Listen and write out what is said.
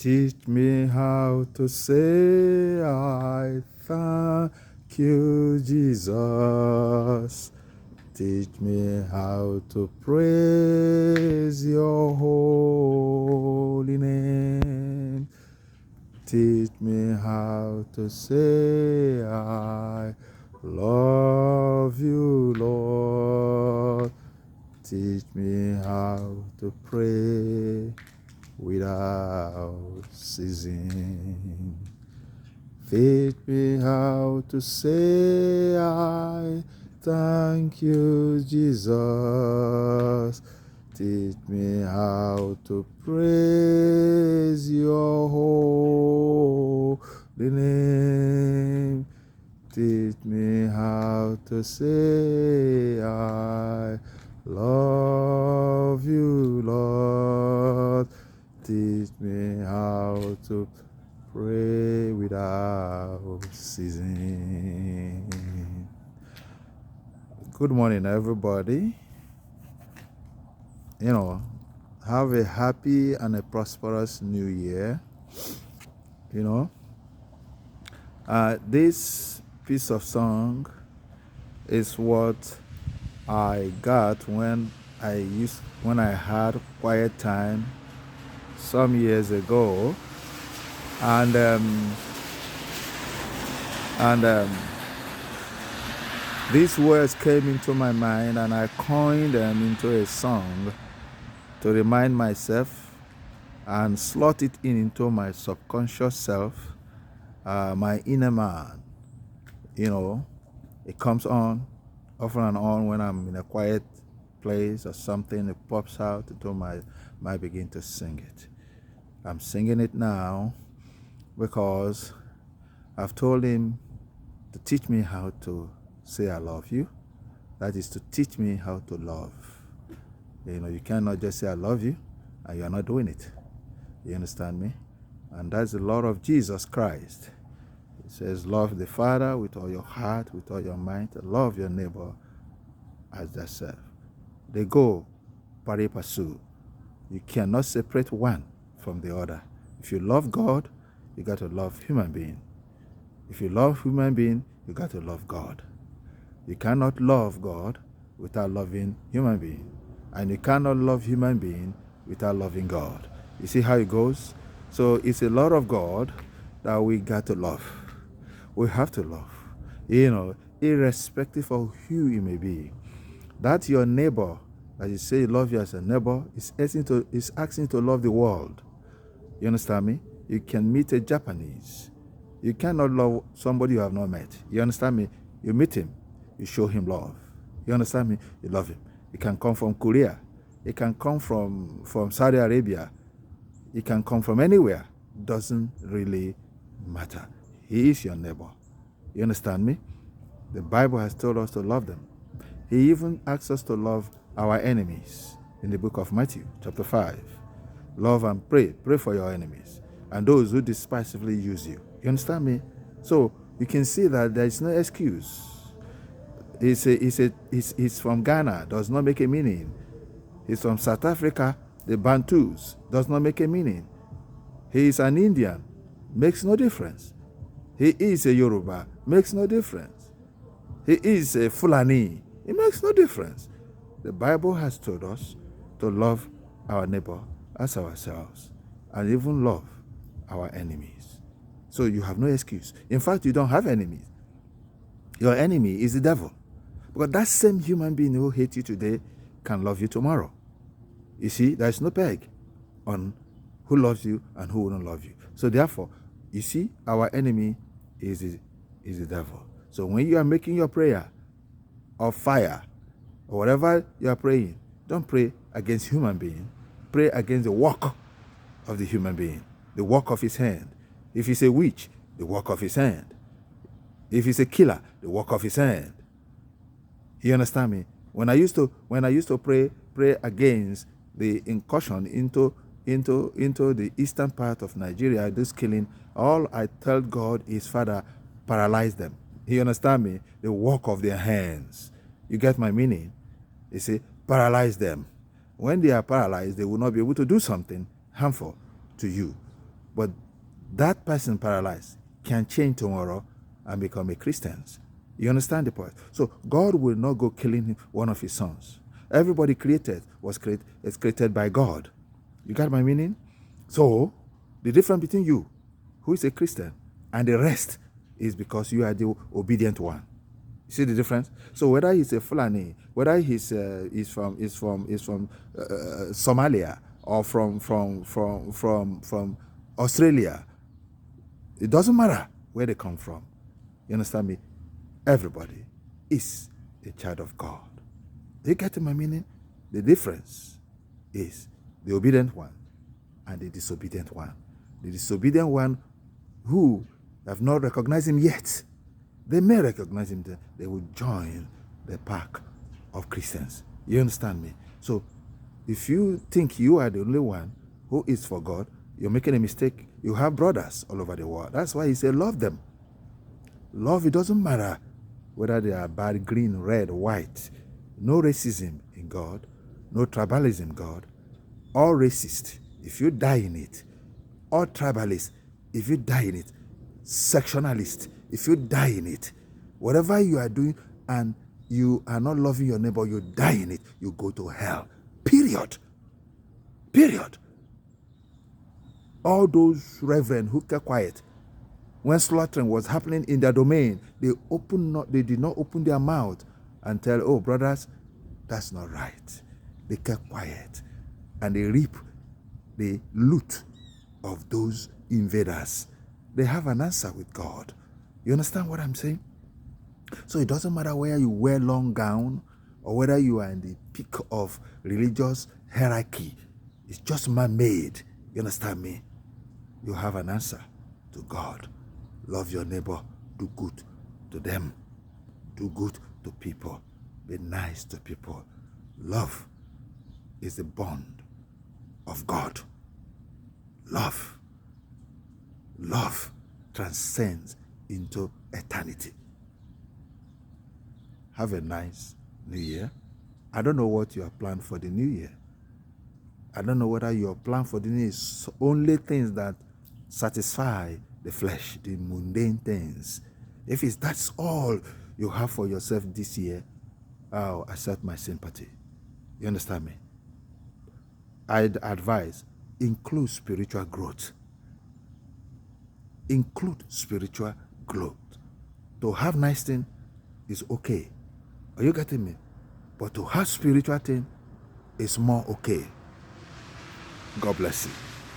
Teach me how to say I thank you, Jesus. Teach me how to praise your holy name. Teach me how to say I love you, Lord. Teach me how to pray without ceasing. Teach me how to say I thank you, Jesus. Teach me how to praise your holy name. Teach me how to say I love you, Lord. Teach me how to pray without ceasing. Good morning, everybody. Have a happy and a prosperous new year. This piece of song is what I got when I had quiet time some years ago, and these words came into my mind, and I coined them into a song to remind myself and slot it into my subconscious self, my inner man. It comes on off and on when I'm in a quiet place or something. It pops out into my begin to sing it. I'm singing it now because I've told him to teach me how to say I love you. That is to teach me how to love. You cannot just say I love you and you're not doing it. You understand me? And that's the law of Jesus Christ. It says, love the Father with all your heart, with all your mind. Love your neighbor as thyself. They go pari passu. You cannot separate one from the other. If you love God, you got to love human being. If you love human being, you got to love God. You cannot love God without loving human being. And you cannot love human being without loving God. You see how it goes? So it's a lot of God that we got to love. We have to love. Irrespective of who you may be. That your neighbor, that you say you love you as a neighbor, is asking to love the world. You understand me? You can meet a Japanese. You cannot love somebody you have not met. You understand me? You meet him, you show him love. You understand me? You love him. It can come from Korea. It can come from Saudi Arabia. It can come from anywhere. Doesn't really matter. He is your neighbor. You understand me? The Bible has told us to love them. He even asks us to love our enemies in the book of Matthew, chapter 5. Love and pray. Pray for your enemies and those who despisefully use you. You understand me? So you can see that there is no excuse. He's from Ghana, does not make a meaning. He's from South Africa, the Bantus, does not make a meaning. He is an Indian, makes no difference. He is a Yoruba, makes no difference. He is a Fulani, it makes no difference. The Bible has told us to love our neighbor as ourselves and even love our enemies. So you have no excuse. In fact, you don't have enemies. Your enemy is the devil. Because that same human being who hates you today can love you tomorrow. You see, there's no peg on who loves you and who wouldn't love you. So therefore, you see, our enemy is the devil. So when you are making your prayer of fire, or whatever you are praying, don't pray against human being. Pray against the work of the human being, the work of his hand. If he's a witch, the work of his hand. If he's a killer, the work of his hand. You understand me? When I used to pray against the incursion into the eastern part of Nigeria, this killing, all I tell God is, Father, paralyze them. You understand me? The work of their hands. You get my meaning? You see, paralyze them. When they are paralyzed, they will not be able to do something harmful to you. But that person paralyzed can change tomorrow and become a Christian. You understand the point? So God will not go killing one of his sons. Everybody created is created by God. You got my meaning? So the difference between you, who is a Christian, and the rest is because you are the obedient one. You see the difference? So whether he's a Fulani, whether he's from Somalia or from Australia, it doesn't matter where they come from. You understand me? Everybody is a child of God. You get my meaning? The difference is the obedient one and the disobedient one. The disobedient one who have not recognized him yet, they may recognize him, they will join the pack of Christians. You understand me? So if you think you are the only one who is for God, you're making a mistake. You have brothers all over the world. That's why he said, love them. Love, it doesn't matter whether they are bad, green, red, white. No racism in God. No tribalism in God. All racist, if you die in it. All tribalist, if you die in it. Sectionalist, if you die in it. Whatever you are doing and you are not loving your neighbor, you die in it, you go to hell. Period. Period. All those reverends who kept quiet when slaughtering was happening in their domain, they did not open their mouth and tell, oh, brothers, that's not right. They kept quiet and they reap the loot of those invaders. They have an answer with God. You understand what I'm saying? So it doesn't matter whether you wear long gown or whether you are in the peak of religious hierarchy. It's just man-made. You understand me? You have an answer to God. Love your neighbor. Do good to them. Do good to people. Be nice to people. Love is the bond of God. Love. Love transcends into eternity. Have a nice New Year. I don't know what you have planned for the New Year. I don't know whether your plan for the New Year is only things that satisfy the flesh, the mundane things. If that's all you have for yourself this year, I'll accept my sympathy. You understand me? I'd advise, include spiritual growth. Include spiritual growth. To have nice things is okay. Are you getting me? But to have spiritual things is more okay. God bless you.